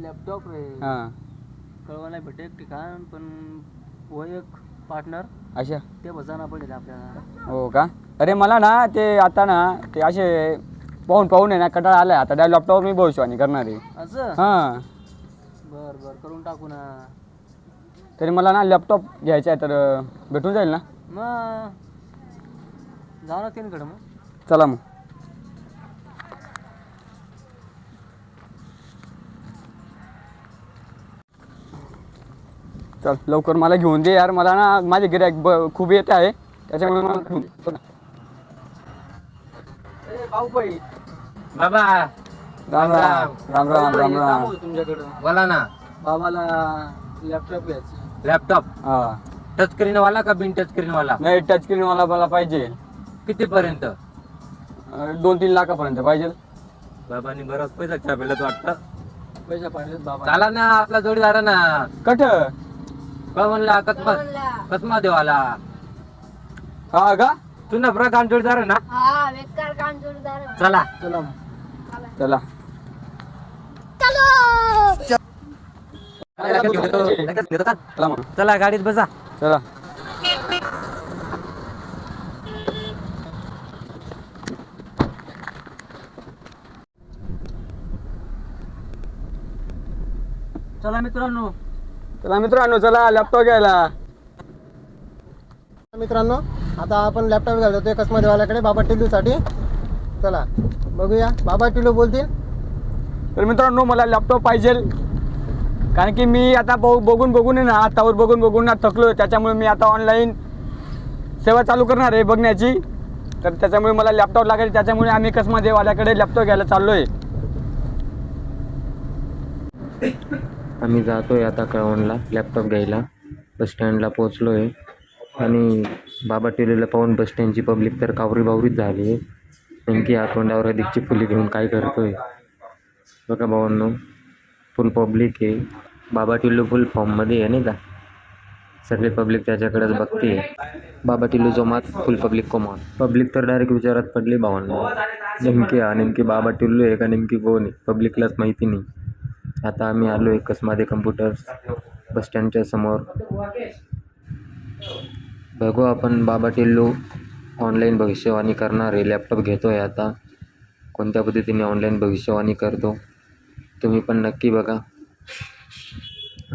Laptop रे हां कळवायला भेटे एक ठिकाण पण वो एक पार्टनर अशा ते बजाना पडेल आपल्याला. हो का. अरे मला ना ते आता ना ते असे पाहून आहे ना कंटाळा आलाय आता त्या लॅपटॉप मी भविष्यवाणी करणार आहे. असं हां बर बर करून टाकू ना. तरी मला ना लॅपटॉप घ्यायचा आहे तर भेटून जाईल ना. मग जाऊ ना त्यांकडे मग. चला मग. चल लवकर मला घेऊन दे यार. मला ना माझे गिऱ्हाईक खूप येत आहे त्याच्यामुळे मला घेऊन दे. भाऊ बाई बाबा राम राम राम राम राम राम. तुमच्याकडं बोला ना. बाबाला लॅपटॉप घ्यायचं. लॅपटॉप हा टच स्क्रीन वाला का बिन टच स्क्रीन वाला? नाही टच स्क्रीन वाला मला पाहिजे. किती पर्यंत? 2-3 लाखापर्यंत पाहिजे. बाबांनी बराच पैसा छापेला तो वाटतं. पैसा पाहिजे बाबा. चाला ना आपला जोडीदार ना. कठ का म्हणला कसमा देवाला हा का. तू ना काम जोडीदार आहे ना. हा बेकार काम जोरदार आहे. चला चला मग. चला लगेच घेतो का? चला मग. चला गाडीत बसा. चला चला मित्रांनो. चला मित्रांनो चला लॅपटॉप घ्यायला. मित्रांनो आता आपण लॅपटॉप घ्यायला जातोय कसमादेवाल्याकडे बाबा टिल्लूसाठी. चला बघूया बाबा टिल्लू बोलतील. तर मित्रांनो मला लॅपटॉप पाहिजे कारण की मी आता बघून आहे ना हातावर बघून ना थकलो. त्याच्यामुळे मी आता ऑनलाईन सेवा चालू करणार आहे बघण्याची. तर त्याच्यामुळे मला लॅपटॉप लागेल. त्याच्यामुळे आम्ही कसमादेवाल्याकडे लॅपटॉप घ्यायला चाललो आहे. आम्ही जातोय आता कळवणला लॅपटॉप घ्यायला. बस स्टँडला पोचलो आहे आणि बाबा टिल्लूला पाहून बस स्टँडची पब्लिक तर कावरीबावरीच झाली आहे. नेमकी या तोंडावर अधिकची फुली घेऊन काय करतोय बघा भावांनो. फुल पब्लिक आहे. बाबा टिल्लू फुल फॉर्ममध्ये आहे नाही का. सगळी पब्लिक त्याच्याकडेच बघते. बाबा टिल्लू जोमात फुल पब्लिक कोमान. पब्लिक तर डायरेक्ट विचारात पडली भावांनो. नेमकी बाबा टिल्लू आहे का नेमकी कोण आहे पब्लिकलाच माहिती नाही. आता आम्ही आलो आहे कसमादे कम्प्युटर्स बस स्टँडच्या समोर. बघू आपण बाबा टिल्लू ऑनलाईन भविष्यवाणी करणार आहे. लॅपटॉप घेतो आहे आता. कोणत्या पद्धतीने ऑनलाईन भविष्यवाणी करतो तुम्ही पण नक्की बघा.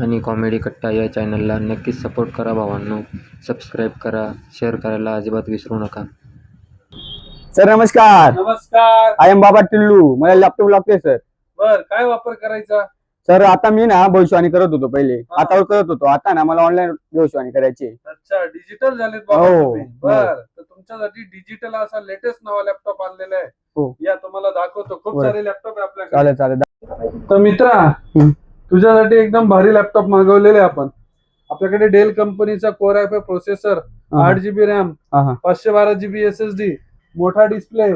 आणि कॉमेडी कट्टा या चॅनलला नक्कीच सपोर्ट करा भावांनो. सबस्क्राईब करा, शेअर करायला अजिबात विसरू नका. सर नमस्कार. नमस्कार. आय एम बाबा टिल्लू. मला लॅपटॉप लागते सर. बर काय वापर करायचा? सर आता मी ना भविष्यवाणी करत होतो पहिले. हातावर करत होतो. आता ना मला ऑनलाईन भविष्यवाणी करायची. अच्छा डिजिटल झालेत बाबा हो, तुम्ही. बर तर तुमच्यासाठी डिजिटल असा लेटेस्ट नवा लॅपटॉप आणलेला आहे. हो. या तुम्हाला दाखवतो. खूप बरं. सारे लॅपटॉप आहे आपल्याकडे. चालेल चालेल. तर मित्रा तुझ्यासाठी एकदम भारी लॅपटॉप मागवलेले आपण. आपल्याकडे डेल कंपनीचा core i5 processor, 8 GB RAM, 512 GB SSD, मोठा डिस्प्ले,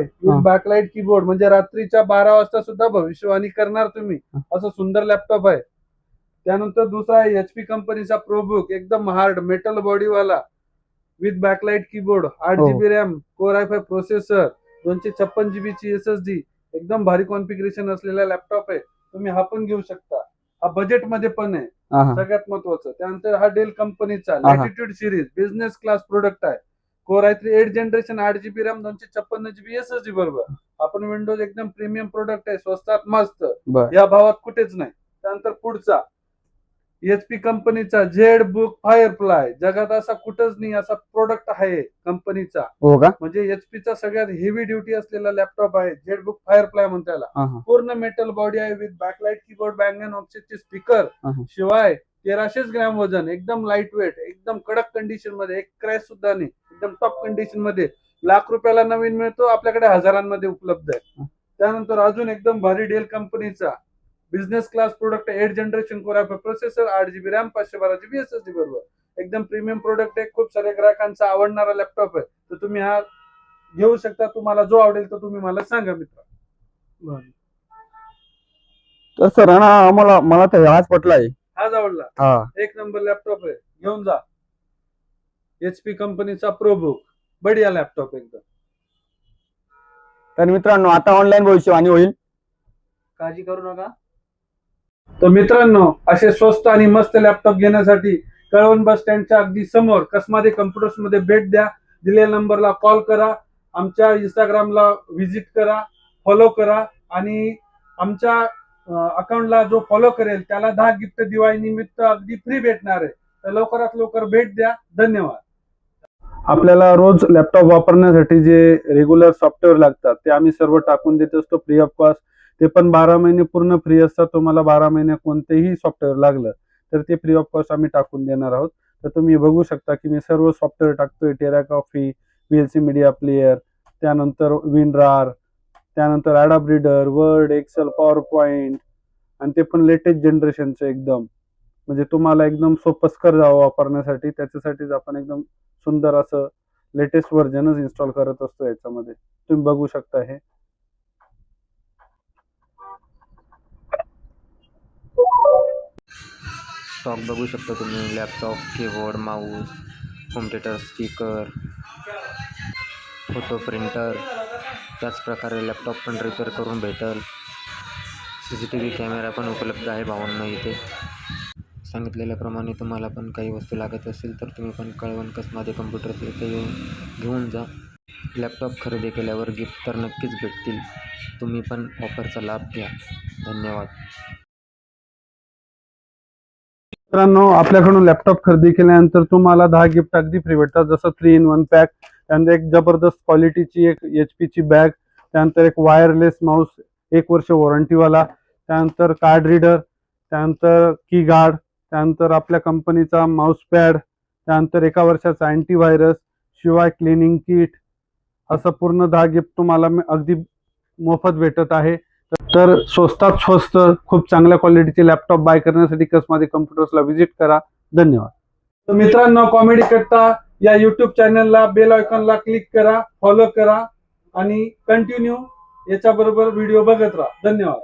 बॅकलाइट कीबोर्ड म्हणजे रात्रीच्या 12 वाजता सुद्धा भविष्यवाणी करणार तुम्ही असं सुंदर लॅपटॉप आहे. त्यानंतर दुसरा आहे HP कंपनीचा प्रोबुक. एकदम हार्ड मेटल बॉडीवाला with backlight keyboard, 8 GB RAM, Core i5 processor, 256 GB ची SSD. एकदम भारी कॉन्फिगरेशन असलेला लॅपटॉप आहे. तुम्ही हा पण घेऊ शकता. हा बजेट मध्ये पण आहे. सगळ्यात महत्वाचं. त्यानंतर हा डेल कंपनीचा Latitude series business class product आहे. Core i3 8th generation, 8 GB RAM, 256 GB SSD बरोबर. आपण विंडोज एकदम प्रीमियम प्रोडक्ट आहे. स्वस्तात मस्त. या भावात कुठेच नाही. त्यानंतर पुढचा HP कंपनीचा झेड बुक फायरफ्लाय. जगात असा कुठंच नाही असा प्रोडक्ट आहे कंपनीचा. हो का. म्हणजे एचपीचा सगळ्यात हेवी ड्युटी असलेला लॅपटॉप आहे. झेड बुक फायरफ्लाय म्हणतात त्याला. पूर्ण मेटल बॉडी आहे with backlight keyboard, Bang and ऑफसेटचे स्पीकर. शिवाय 1300 ग्रॅम वजन. एकदम लाईट वेट, एकदम कडक कंडिशन मध्ये. एक क्रॅश सुद्धा नाही. एकदम टॉप कंडिशन मध्ये. ₹1,00,000 नवीन मिळतो. आपल्याकडे हजारांमध्ये उपलब्ध आहे. त्यानंतर अजून एकदम भारी डेल कंपनीचा business class product 8th generation core i5 processor, 8 GB RAM, 512 GB SSD बरोबर. एकदम प्रीमियम प्रोडक्ट आहे. खूप सारे ग्राहकांचा आवडणारा लॅपटॉप आहे. तर तुम्ही हा घेऊ शकता. तुम्हाला जो आवडेल तो तुम्ही मला सांगा मित्र. तर सर ना मला तर हाच पटलाय. हाच आवडला. एक नंबर लॅपटॉप आहे. घेऊन जा. HP कंपनीचा प्रोबुक बढिया लॅपटॉप एकदम. तर मित्रांनो आता ऑनलाईन भविष्यवाणी होईल. काळजी करू नका. तर मित्रांनो, असे स्वस्त आणि मस्त लॅपटॉप घेण्यासाठी कळवण बस स्टँडच्या अगदी समोर कसमादे कम्प्युटर्स मध्ये भेट द्या. दिलेल्या नंबरला कॉल करा, आमच्या इंस्टाग्रामला व्हिजिट करा, फॉलो करा आणि आमच्या अकाउंटला जो फॉलो करेल त्याला 10 गिफ्ट दिवाळी निमित्त अगदी फ्री भेटणार आहे. तर लवकरात लवकर भेट द्या. धन्यवाद. आपल्याला रोज लॅपटॉप वापरण्यासाठी जे रेग्युलर सॉफ्टवेअर लागतात ते आम्ही सर्व टाकून देत असतो फ्री ऑफ कॉस्ट. ते पण 12 महिने पूर्ण फ्री असतात. तुम्हाला 12 महिने कोणतेही सॉफ्टवेअर लागलं तर ते फ्री ऑफ कॉस्ट आम्ही टाकून देणार आहोत. तर तुम्ही बघू शकता की मी सर्व सॉफ्टवेअर टाकतोय. TeraCopy, VLC media player, त्यानंतर विनरार, त्यानंतर Adobe Reader, Word, Excel, PowerPoint आणि ते पण लेटेस्ट जनरेशनचं एकदम, म्हणजे तुम्हाला एकदम सोपस्कर जावं वापरण्यासाठी. त्याच्यासाठीच आपण एकदम सुंदर असं लेटेस्ट व्हर्जनच इन्स्टॉल करत असतो याच्यामध्ये. तुम्ही बघू शकता हे. स्टॉक बघू शकता तुम्ही. Laptop, keyboard, Mouse, home theatre, speaker, photo printer, त्याचप्रकारे लॅपटॉप पण रिपेअर करून भेटेल. CCTV कॅमेरा पण उपलब्ध आहे भावांनो इथे. सांगितलेल्याप्रमाणे तुम्हाला पण काही वस्तू लागत असेल तर तुम्ही पण कळवण कसमादे कम्प्युटर्स इथे येऊन घेऊन जा. लॅपटॉप खरेदी केल्यावर गिफ्ट तर नक्कीच भेटतील. तुम्ही पण ऑफरचा लाभ घ्या. धन्यवाद. मित्रांनो, आपल्याकडून लॅपटॉप खरेदी केल्यानंतर तुम्हाला 10 गिफ्ट अगदी फ्री भेटतात. जसं 3-in-1 पॅक, त्यानंतर एक जबरदस्त क्वालिटीची एक HP बॅग, त्यानंतर एक वायरलेस माऊस 1 वर्ष वॉरंटीवाला, त्यानंतर कार्ड रीडर, त्यानंतर की गार्ड, त्यानंतर आपल्या कंपनीचा माऊस पॅड, त्यानंतर 1 वर्षाचा अँटीव्हायरस, शिवाय क्लिनिंग किट, असं पूर्ण 10 गिफ्ट तुम्हाला अगदी मोफत भेटत आहे. तर स्वस्तात स्वस्त खूप चांगल्या क्वालिटीचे लॅपटॉप बाय करण्यासाठी कसमादे कम्प्युटर्सला व्हिजिट करा. धन्यवाद. तर मित्रांनो, कॉमेडी कट्टा या YouTube चॅनलला बेल आयकॉनला क्लिक करा, फॉलो करा आणि कंटिन्यू याच्याबरोबर व्हिडिओ बघत राहा. धन्यवाद.